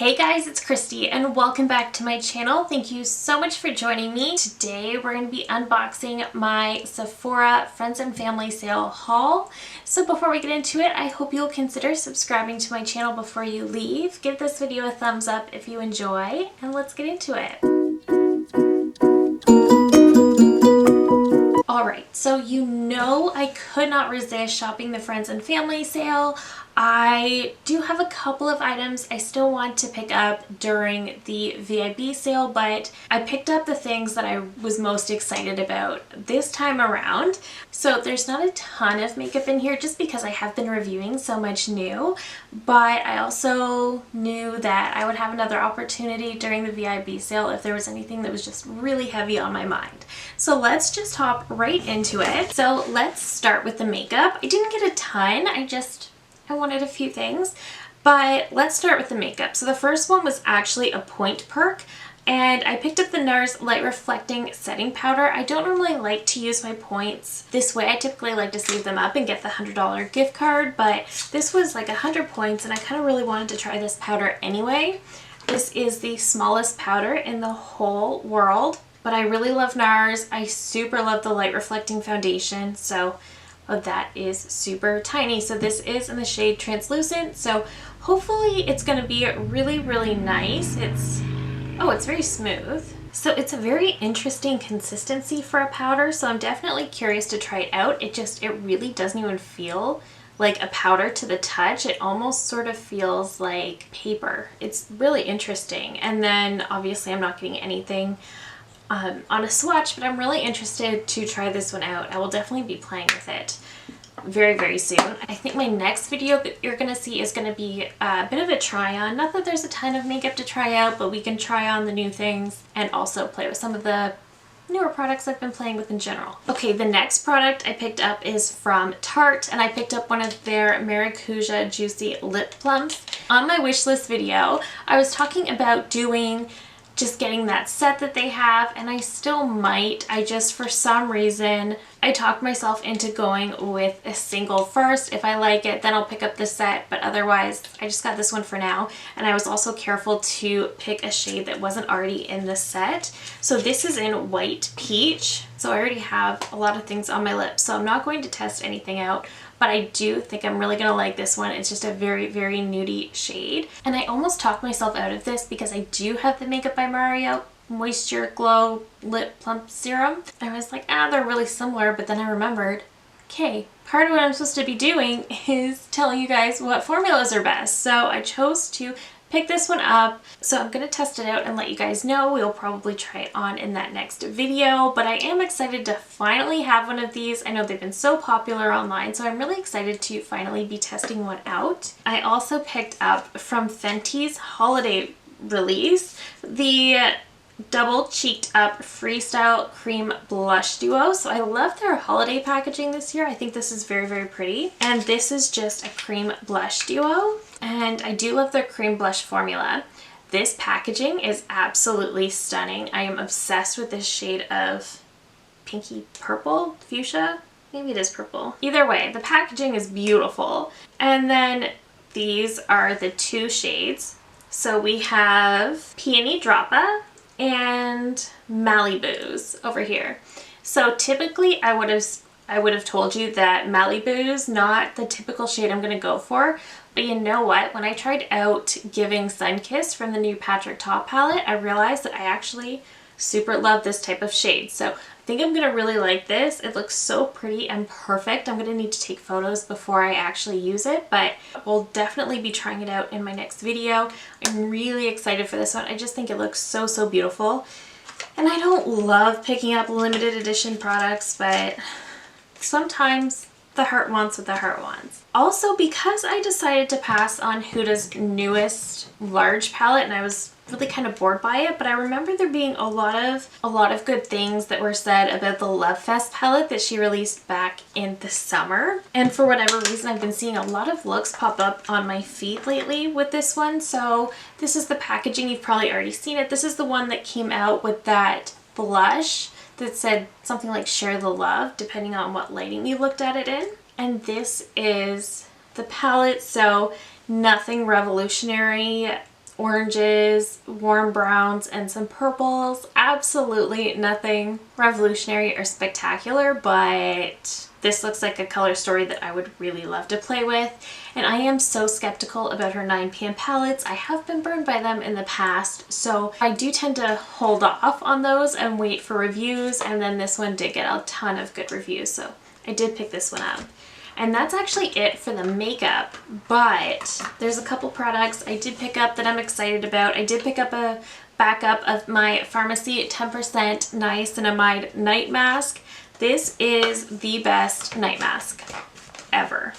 Hey guys, it's Christy and welcome back to my channel. Thank you so much for joining me. Today we're going to be unboxing my Sephora Friends and Family Sale haul. So before we get into it, I hope you'll consider subscribing to my channel before you leave. Give this video a thumbs up if you enjoy, and let's get into it. Alright, so you know I could not resist shopping the Friends and Family Sale. I do have a couple of items I still want to pick up during the VIB sale, but I picked up the things that I was most excited about this time around. So there's not a ton of makeup in here just because I have been reviewing so much new, but I also knew that I would have another opportunity during the VIB sale if there was anything that was just really heavy on my mind. So let's just hop right into it. So let's start with the makeup. I didn't get a ton, I wanted a few things, but let's start with the makeup. So the first one was actually a point perk, and I picked up the NARS Light Reflecting Setting Powder. I don't normally like to use my points this way. I typically like to save them up and get the $100 gift card, but this was like 100 points and I kind of really wanted to try this powder anyway. This is the smallest powder in the whole world, but I really love NARS. I super love the light reflecting foundation, so that is super tiny. So this is in the shade Translucent, so hopefully it's going to be really nice. It's very smooth. So it's a very interesting consistency for a powder, so I'm definitely curious to try it out. It really doesn't even feel like a powder to the touch. It almost sort of feels like paper. It's really interesting. And then obviously I'm not getting anything on a swatch, but I'm really interested to try this one out. I will definitely be playing with it very soon. I think my next video that you're going to see is going to be a bit of a try on. Not that there's a ton of makeup to try out, but we can try on the new things and also play with some of the newer products I've been playing with in general. Okay, the next product I picked up is from Tarte, and I picked up one of their Maracuja Juicy Lip Plumps. On my wish list video, I was talking about just getting that set that they have, and I still might. For some reason, I talked myself into going with a single first. If I like it, then I'll pick up the set, but otherwise, I just got this one for now. And I was also careful to pick a shade that wasn't already in the set. So this is in White Peach. So I already have a lot of things on my lips, so I'm not going to test anything out, but I do think I'm really gonna like this one. It's just a very nudie shade. And I almost talked myself out of this because I do have the Makeup by Mario Moisture Glow Lip Plump Serum. I was like, they're really similar, but then I remembered, okay, part of what I'm supposed to be doing is telling you guys what formulas are best. So I chose to pick this one up. So I'm going to test it out and let you guys know. We'll probably try it on in that next video, but I am excited to finally have one of these. I know they've been so popular online, so I'm really excited to finally be testing one out. I also picked up from Fenty's holiday release the Double Cheeked Up Freestyle Cream Blush Duo. So I love their holiday packaging this year. I think this is very pretty. And this is just a cream blush duo. And I do love their cream blush formula. This packaging is absolutely stunning. I am obsessed with this shade of pinky purple, fuchsia. Maybe it is purple. Either way, the packaging is beautiful. And then these are the two shades. So we have Peony Droppa and Malibu's over here. So typically I would have told you that Malibu's not the typical shade I'm going to go for, but you know what? When I tried out Giving Sunkissed from the new Patrick Ta palette, I realized that I actually super love this type of shade. So I think I'm going to really like this. It looks so pretty and perfect. I'm going to need to take photos before I actually use it, but we'll definitely be trying it out in my next video. I'm really excited for this one. I just think it looks so beautiful. And I don't love picking up limited edition products, but sometimes the heart wants what the heart wants. Also, because I decided to pass on Huda's newest large palette, and I was really kind of bored by it, but I remember there being a lot of good things that were said about the Love Fest palette that she released back in the summer. And for whatever reason, I've been seeing a lot of looks pop up on my feed lately with this one. So this is the packaging. You've probably already seen it. This is the one that came out with that blush that said something like share the love, depending on what lighting you looked at it in. And this is the palette, so nothing revolutionary. oranges, warm browns, and some purples. Absolutely nothing revolutionary or spectacular, but this looks like a color story that I would really love to play with. And I am so skeptical about her 9PM palettes. I have been burned by them in the past, so I do tend to hold off on those and wait for reviews, and then this one did get a ton of good reviews, so I did pick this one up. And that's actually it for the makeup, but there's a couple products I did pick up that I'm excited about. I did pick up a backup of my Pharmacy 10% Niacinamide Night Mask. This is the best night mask ever.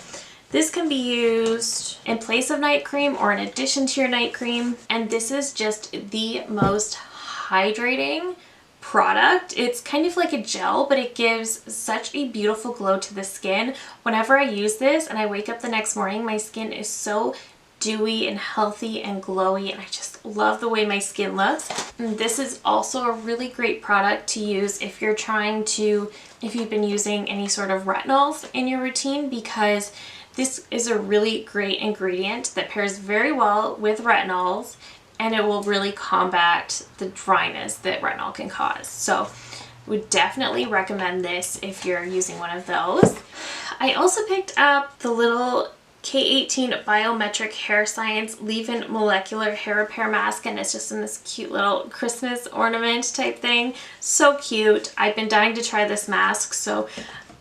This can be used in place of night cream or in addition to your night cream, and this is just the most hydrating product. It's kind of like a gel, but it gives such a beautiful glow to the skin. Whenever I use this and I wake up the next morning, my skin is so dewy and healthy and glowy, and I just love the way my skin looks. And this is also a really great product to use if you're if you've been using any sort of retinols in your routine, because this is a really great ingredient that pairs very well with retinols, and it will really combat the dryness that retinol can cause. So would definitely recommend this if you're using one of those. I also picked up the little K18 Biometric Hair Science Leave-In Molecular Hair Repair Mask, and it's just in this cute little Christmas ornament type thing. So cute. I've been dying to try this mask, so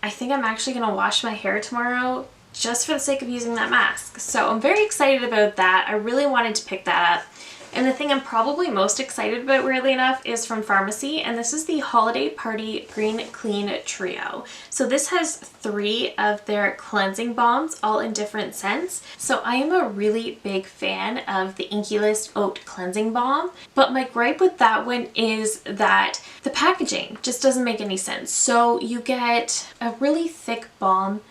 I think I'm actually going to wash my hair tomorrow just for the sake of using that mask. So I'm very excited about that. I really wanted to pick that up. And the thing I'm probably most excited about, weirdly enough, is from Pharmacy, and this is the Holiday Party Green Clean Trio. So this has 3 of their cleansing balms, all in different scents. So I am a really big fan of the Inky List Oat Cleansing Balm, but my gripe with that one is that the packaging just doesn't make any sense. So you get a really thick balm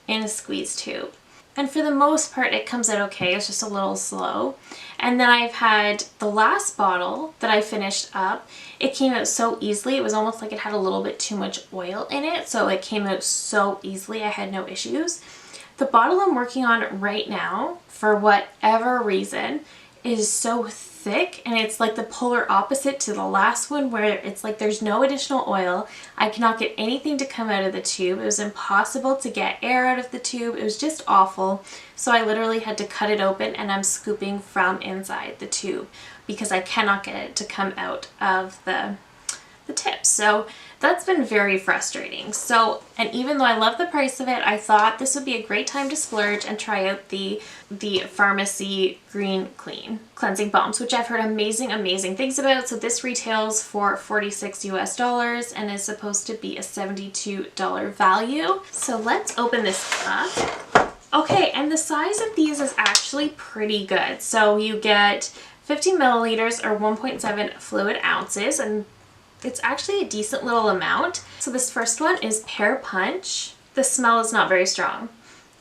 in a squeeze tube, and for the most part it comes out okay. It's just a little slow. And then I've had the last bottle that I finished up, it came out so easily. It was almost like it had a little bit too much oil in it, so it came out so easily. I had no issues. The bottle I'm working on right now, for whatever reason, is so thick, and it's like the polar opposite to the last one, where it's like there's no additional oil. I cannot get anything to come out of the tube. It was impossible to get air out of the tube. It was just awful. So I literally had to cut it open, and I'm scooping from inside the tube because I cannot get it to come out of the tip. So that's been very frustrating. So, and even though I love the price of it, I thought this would be a great time to splurge and try out the Pharmacy Green Clean Cleansing Balms, which I've heard amazing things about. So this retails for $46 US and is supposed to be a $72 value. So let's open this up. Okay, and the size of these is actually pretty good. So you get 50 milliliters or 1.7 fluid ounces, and it's actually a decent little amount. So this first one is Pear Punch. The smell is not very strong.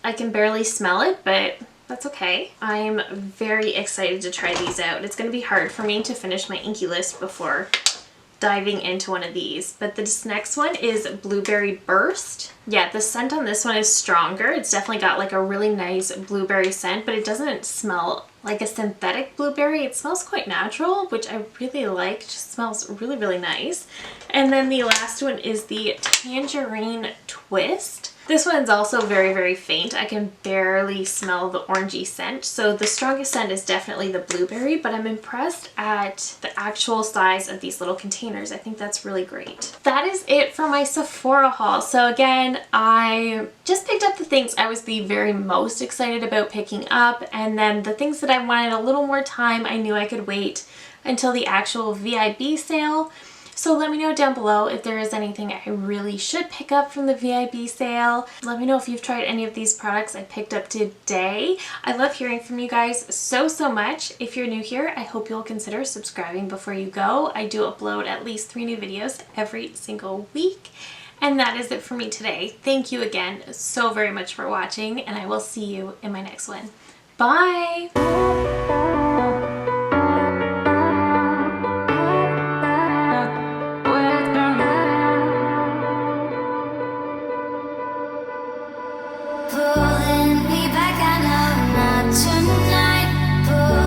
I can barely smell it, but that's okay. I'm very excited to try these out. It's going to be hard for me to finish my Inky List before diving into one of these. But this next one is Blueberry Burst. Yeah, the scent on this one is stronger. It's definitely got like a really nice blueberry scent, but it doesn't smell like a synthetic blueberry. It smells quite natural, which I really like. It just smells really nice. And then the last one is the Tangerine Twist. This one's also very faint. I can barely smell the orangey scent. So the strongest scent is definitely the blueberry, but I'm impressed at the actual size of these little containers. I think that's really great. That is it for my Sephora haul. So again, I just picked up the things I was the very most excited about picking up, and then the things that I wanted a little more time, I knew I could wait until the actual VIB sale. So let me know down below if there is anything I really should pick up from the VIB sale. Let me know if you've tried any of these products I picked up today. I love hearing from you guys so much. If you're new here, I hope you'll consider subscribing before you go. I do upload at least 3 new videos every single week. And that is it for me today. Thank you again so very much for watching, and I will see you in my next one. Bye!